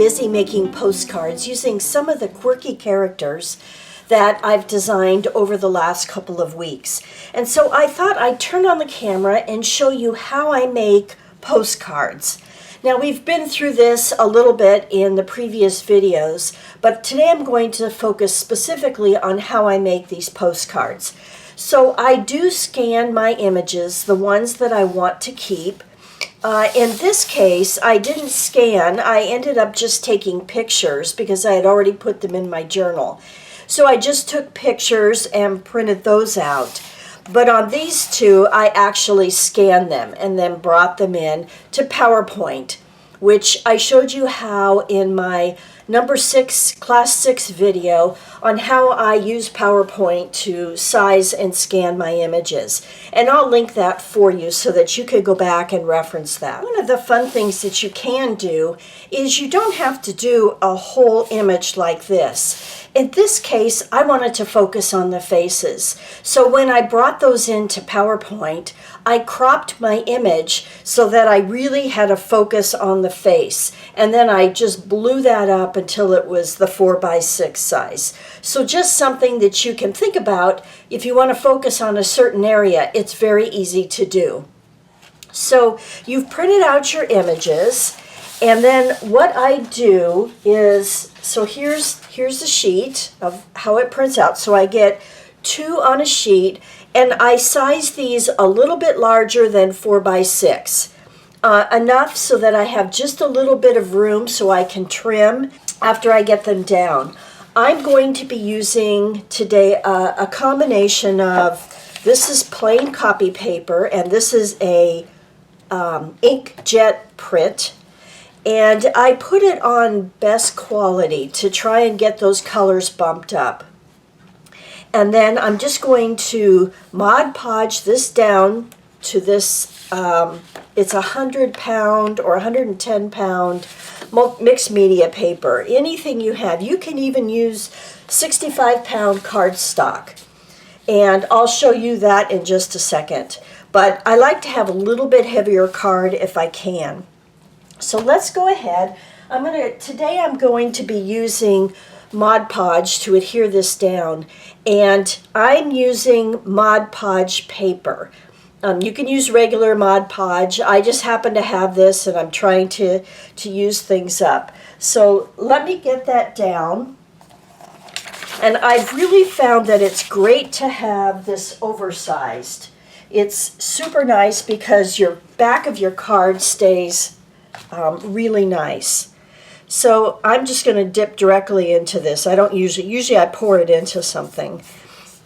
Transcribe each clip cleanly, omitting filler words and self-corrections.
busy making postcards using some of the quirky characters that I've designed over the last couple of weeks. And so I thought I'd turn on the camera and show you how I make postcards. Now, we've been through this a little bit in the previous videos, but today I'm going to focus specifically on how I make these postcards. So I do scan my images, the ones that I want to keep. In this case, I didn't scan. I ended up just taking pictures because I had already put them in my journal. So I just took pictures and printed those out. But on these two, I actually scanned them and then brought them in to PowerPoint, which I showed you how in my number 6 class 6 video on how I use PowerPoint to size and scan my images. And I'll link that for you so that you could go back and reference that. One of the fun things that you can do is you don't have to do a whole image like this. In this case, I wanted to focus on the faces. So when I brought those into PowerPoint, I cropped my image so that I really had a focus on the face. And then I just blew that up until it was the 4x6 size. So just something that you can think about if you want to focus on a certain area. It's very easy to do. So you've printed out your images. And then what I do is, so here's the sheet of how it prints out. So I get 2 on a sheet, and I size these a little bit larger than 4x6. Enough so that I have just a little bit of room so I can trim after I get them down. I'm going to be using today a combination of, this is plain copy paper, and this is a inkjet print. And I put it on best quality to try and get those colors bumped up. And then I'm just going to Mod Podge this down to this, it's 100-pound or 110-pound mixed media paper. Anything you have. You can even use 65-pound cardstock. And I'll show you that in just a second. But I like to have a little bit heavier card if I can. So let's go ahead. Today I'm going to be using Mod Podge to adhere this down, and I'm using Mod Podge paper. You can use regular Mod Podge. I just happen to have this, and I'm trying to use things up. So let me get that down. And I've really found that it's great to have this oversized. It's super nice because your back of your card stays really nice. So I'm just going to dip directly into this. I don't usually I pour it into something.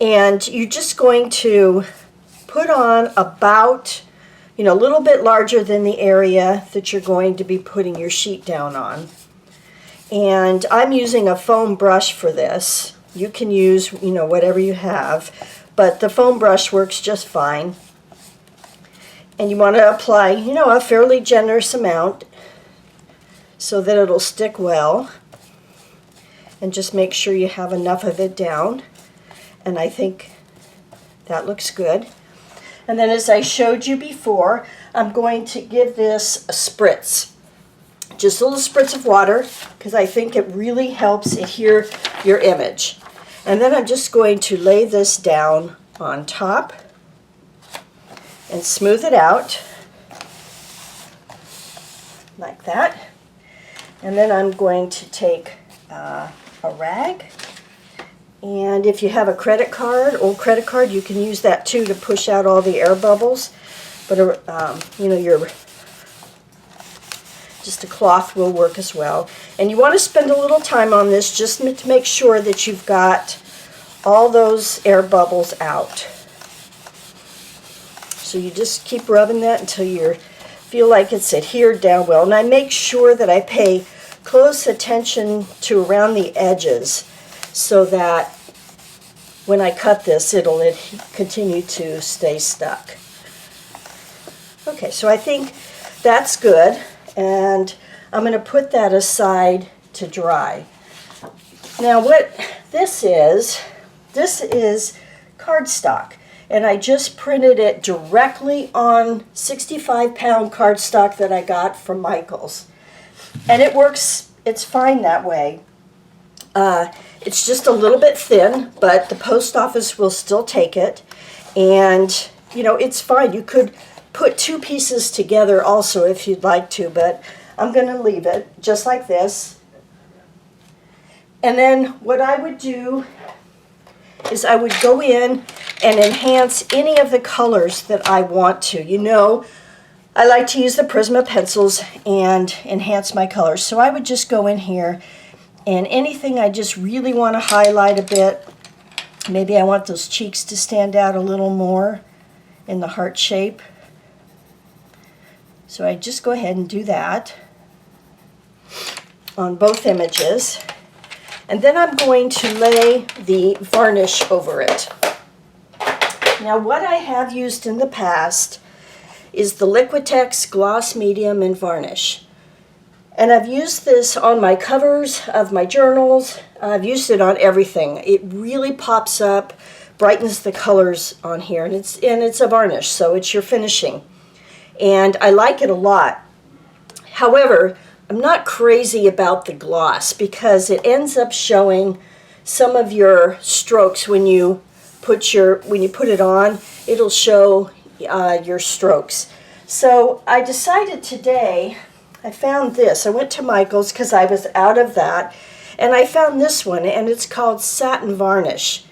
And you're just going to put on about, a little bit larger than the area that you're going to be putting your sheet down on. And I'm using a foam brush for this. You can use, whatever you have, but the foam brush works just fine. And you want to apply, a fairly generous amount so that it'll stick well. And just make sure you have enough of it down. And I think that looks good. And then, as I showed you before, I'm going to give this a spritz. Just a little spritz of water, because I think it really helps adhere your image. And then I'm just going to lay this down on top and smooth it out like that. And then I'm going to take a rag, and if you have a old credit card, you can use that too to push out all the air bubbles. But just a cloth will work as well. And you want to spend a little time on this just to make sure that you've got all those air bubbles out. So you just keep rubbing that until you feel like it's adhered down well. And I make sure that I pay close attention to around the edges so that when I cut this, it'll continue to stay stuck. Okay, so I think that's good, and I'm going to put that aside to dry. Now what this is cardstock. And I just printed it directly on 65-pound cardstock that I got from Michael's. And it works it's fine that way. It's just a little bit thin, but the post office will still take it. And, you know, it's fine. You could put two pieces together also if you'd like to, but I'm going to leave it just like this. And then what I would do is I would go in and enhance any of the colors that I want to. You know, I like to use the Prisma pencils and enhance my colors. So I would just go in here and anything I just really want to highlight a bit. Maybe I want those cheeks to stand out a little more in the heart shape. So I just go ahead and do that on both images. And then I'm going to lay the varnish over it. Now what I have used in the past is the Liquitex Gloss Medium and Varnish. And I've used this on my covers of my journals. I've used it on everything. It really pops up, brightens the colors on here, and it's a varnish, so it's your finishing. And I like it a lot. However, I'm not crazy about the gloss because it ends up showing some of your strokes when you put it on. It'll show your strokes. So I decided today, I found this. I went to Michael's because I was out of that, and I found this one, and it's called Satin Varnish.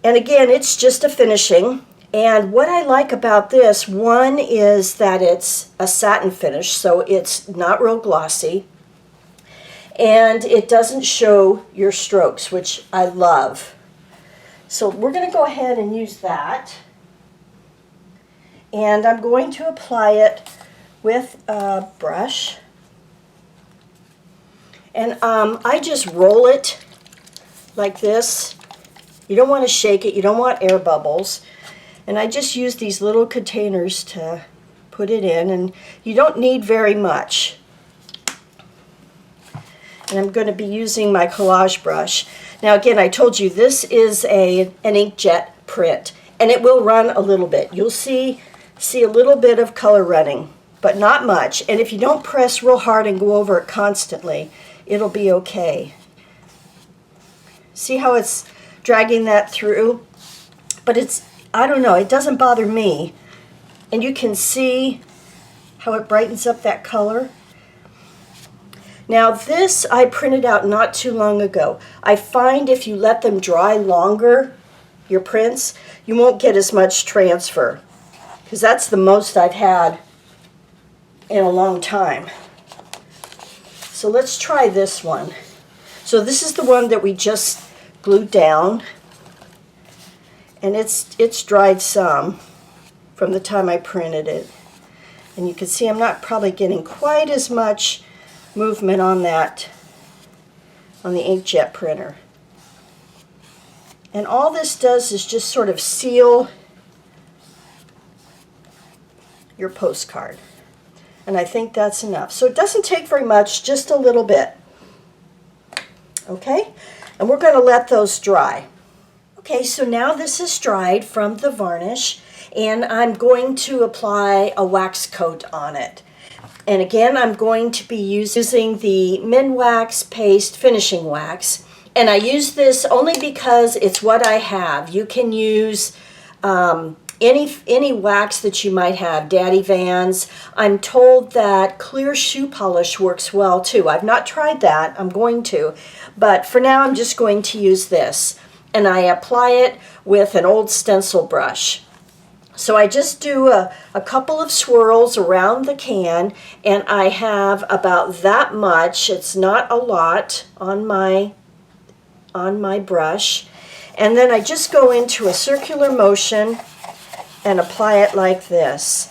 And again, it's just a finishing. And what I like about this, one is that it's a satin finish, so it's not real glossy. And it doesn't show your strokes, which I love. So we're going to go ahead and use that. And I'm going to apply it with a brush. And I just roll it like this. You don't want to shake it. You don't want air bubbles. And I just use these little containers to put it in, and you don't need very much. And I'm going to be using my collage brush. Now again, I told you this is an inkjet print, and it will run a little bit. You'll see a little bit of color running, but not much. And if you don't press real hard and go over it constantly, it'll be okay. See how it's dragging that through? But it's, I don't know, it doesn't bother me. And you can see how it brightens up that color. Now this I printed out not too long ago. I find if you let them dry longer, your prints, you won't get as much transfer. Because that's the most I've had in a long time. So let's try this one. So this is the one that we just glued down. And it's dried some from the time I printed it. And you can see I'm not probably getting quite as much movement on that, on the inkjet printer. And all this does is just sort of seal your postcard. And I think that's enough. So it doesn't take very much, just a little bit. Okay? And we're going to let those dry. Okay, so now this is dried from the varnish, and I'm going to apply a wax coat on it. And again, I'm going to be using the Minwax Paste Finishing Wax. And I use this only because it's what I have. You can use any wax that you might have, Daddy Vans. I'm told that clear shoe polish works well too. I've not tried that. I'm going to. But for now, I'm just going to use this. And I apply it with an old stencil brush. So I just do a couple of swirls around the can, and I have about that much. It's not a lot on my brush. And then I just go into a circular motion and apply it like this.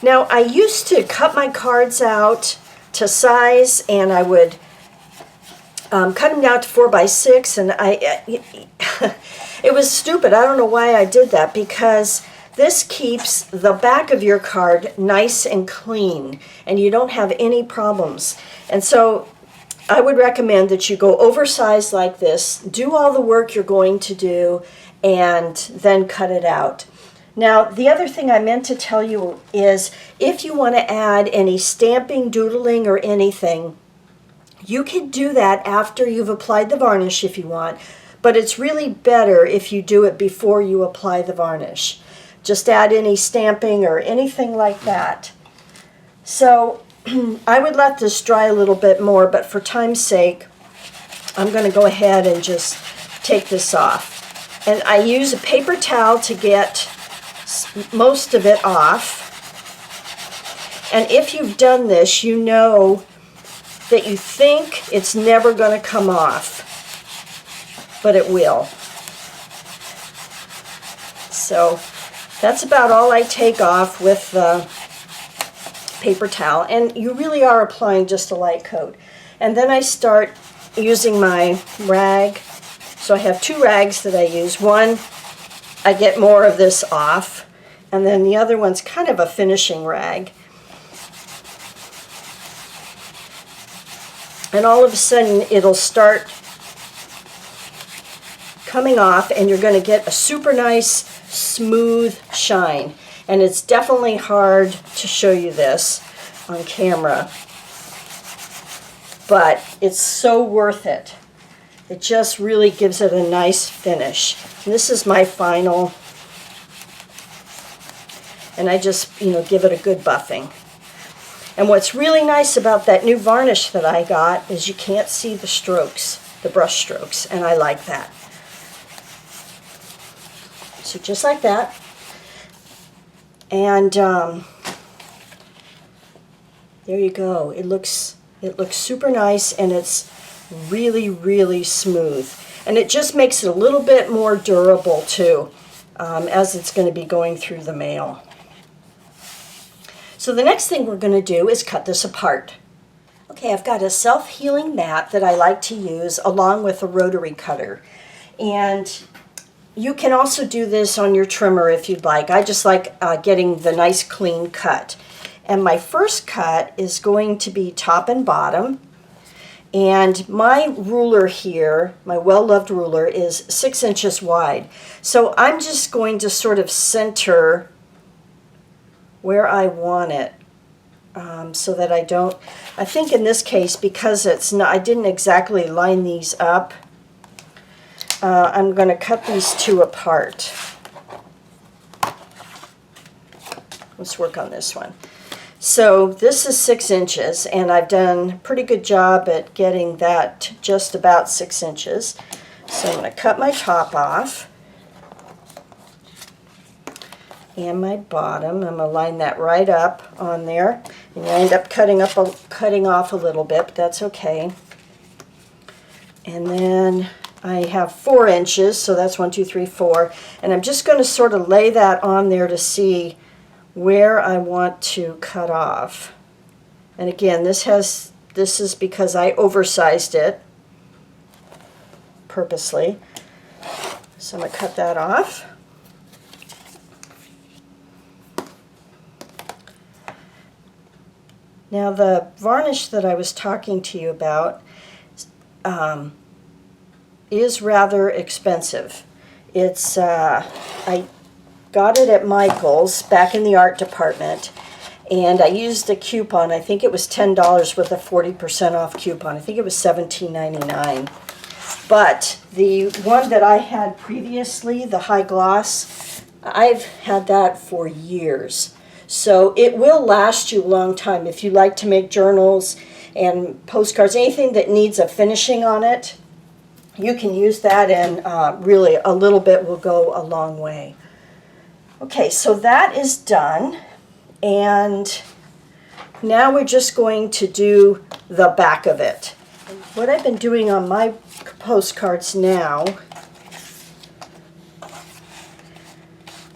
Now I used to cut my cards out to size, and I would cut them down to 4x6, and it was stupid. I don't know why I did that, because this keeps the back of your card nice and clean, and you don't have any problems. And so I would recommend that you go oversized like this, do all the work you're going to do, and then cut it out. Now, the other thing I meant to tell you is if you want to add any stamping, doodling, or anything, You can do that after you've applied the varnish if you want, but it's really better if you do it before you apply the varnish. Just add any stamping or anything like that. So I would let this dry a little bit more, but for time's sake, I'm going to go ahead and just take this off. And I use a paper towel to get most of it off. And if you've done this, you know that you think it's never going to come off, but it will. So that's about all I take off with the paper towel, and you really are applying just a light coat. And then I start using my rag. So I have two rags that I use. One, I get more of this off, and then the other one's kind of a finishing rag. And all of a sudden it'll start coming off, and you're going to get a super nice smooth shine. And it's definitely hard to show you this on camera, but it's so worth it. It just really gives it a nice finish. And this is my final, and I just, give it a good buffing. And what's really nice about that new varnish that I got is you can't see the strokes, the brush strokes, and I like that. So just like that. And there you go. It looks super nice, and it's really, really smooth. And it just makes it a little bit more durable too, as it's going to be going through the mail. So the next thing we're going to do is cut this apart. Okay, I've got a self-healing mat that I like to use along with a rotary cutter. And you can also do this on your trimmer if you'd like. I just like getting the nice clean cut. And my first cut is going to be top and bottom. And my ruler here, my well-loved ruler, is 6 inches wide. So I'm just going to sort of center where I want it, so that I don't, I think in this case, because it's not, I didn't exactly line these up, I'm going to cut these two apart. Let's work on this one. So this is 6 inches, and I've done a pretty good job at getting that just about 6 inches. So I'm going to cut my top off. And my bottom, I'm going to line that right up on there, and you end up cutting off a little bit, but that's okay. And then I have 4 inches, so that's 1, 2, 3, 4, and I'm just going to sort of lay that on there to see where I want to cut off. And again, this is because I oversized it purposely. So I'm going to cut that off. Now the varnish that I was talking to you about is rather expensive. It's I got it at Michael's back in the art department, and I used a coupon. I think it was $10 with a 40% off coupon. I think it was $17.99. But the one that I had previously, the high gloss, I've had that for years. So it will last you a long time. If you like to make journals and postcards, anything that needs a finishing on it, you can use that, and really a little bit will go a long way. Okay, so that is done, and now we're just going to do the back of it. What I've been doing on my postcards now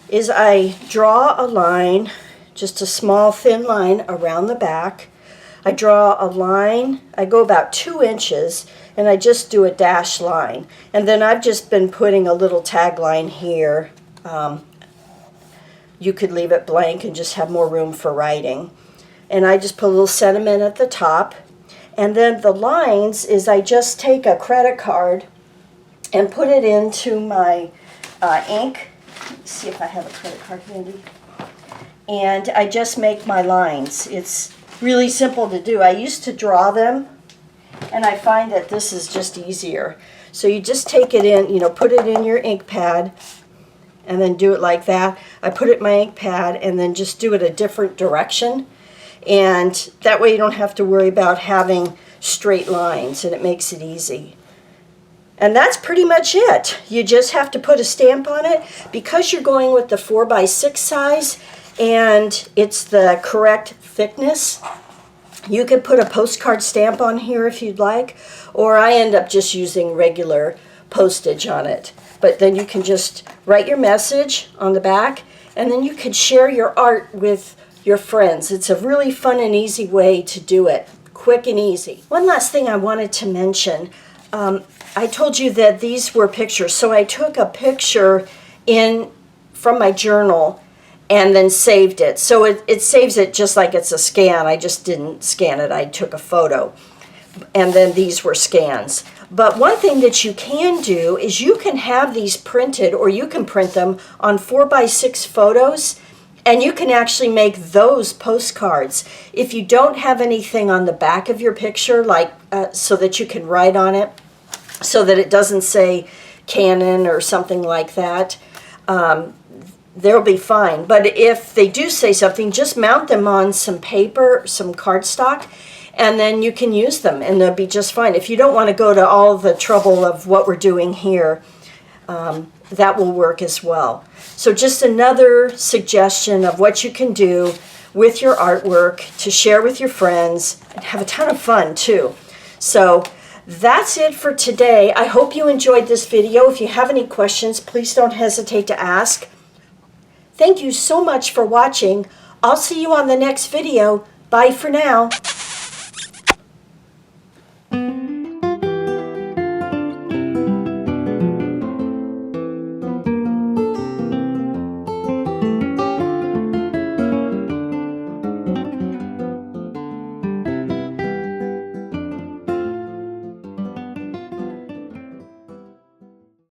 is I draw a line, just a small thin line around the back. I draw a line, I go about 2 inches, and I just do a dash line. And then I've just been putting a little tagline here. You could leave it blank and just have more room for writing. And I just put a little sentiment at the top. And then the lines is I just take a credit card and put it into my ink. Let's see if I have a credit card handy. And I just make my lines. It's really simple to do. I used to draw them, and I find that this is just easier. So you just take it in, put it in your ink pad, and then do it like that. I put it in my ink pad and then just do it a different direction. And that way you don't have to worry about having straight lines, and it makes it easy. And that's pretty much it. You just have to put a stamp on it. Because you're going with the 4x6 size and it's the correct thickness, you could put a postcard stamp on here if you'd like, or I end up just using regular postage on it. But then you can just write your message on the back, and then you can share your art with your friends. It's a really fun and easy way to do it. Quick and easy. One last thing I wanted to mention. I told you that these were pictures, so I took a picture from my journal and then saved it. So it saves it just like it's a scan. I just didn't scan it. I took a photo. And then these were scans. But one thing that you can do is you can have these printed, or you can print them on 4x6 photos, and you can actually make those postcards. If you don't have anything on the back of your picture, like so that you can write on it, so that it doesn't say Canon or something like that, they'll be fine. But if they do say something, just mount them on some paper, some cardstock, and then you can use them, and they'll be just fine. If you don't want to go to all the trouble of what we're doing here, that will work as well. So just another suggestion of what you can do with your artwork to share with your friends and have a ton of fun too. So that's it for today. I hope you enjoyed this video. If you have any questions, please don't hesitate to ask. Thank you so much for watching. I'll see you on the next video. Bye for now.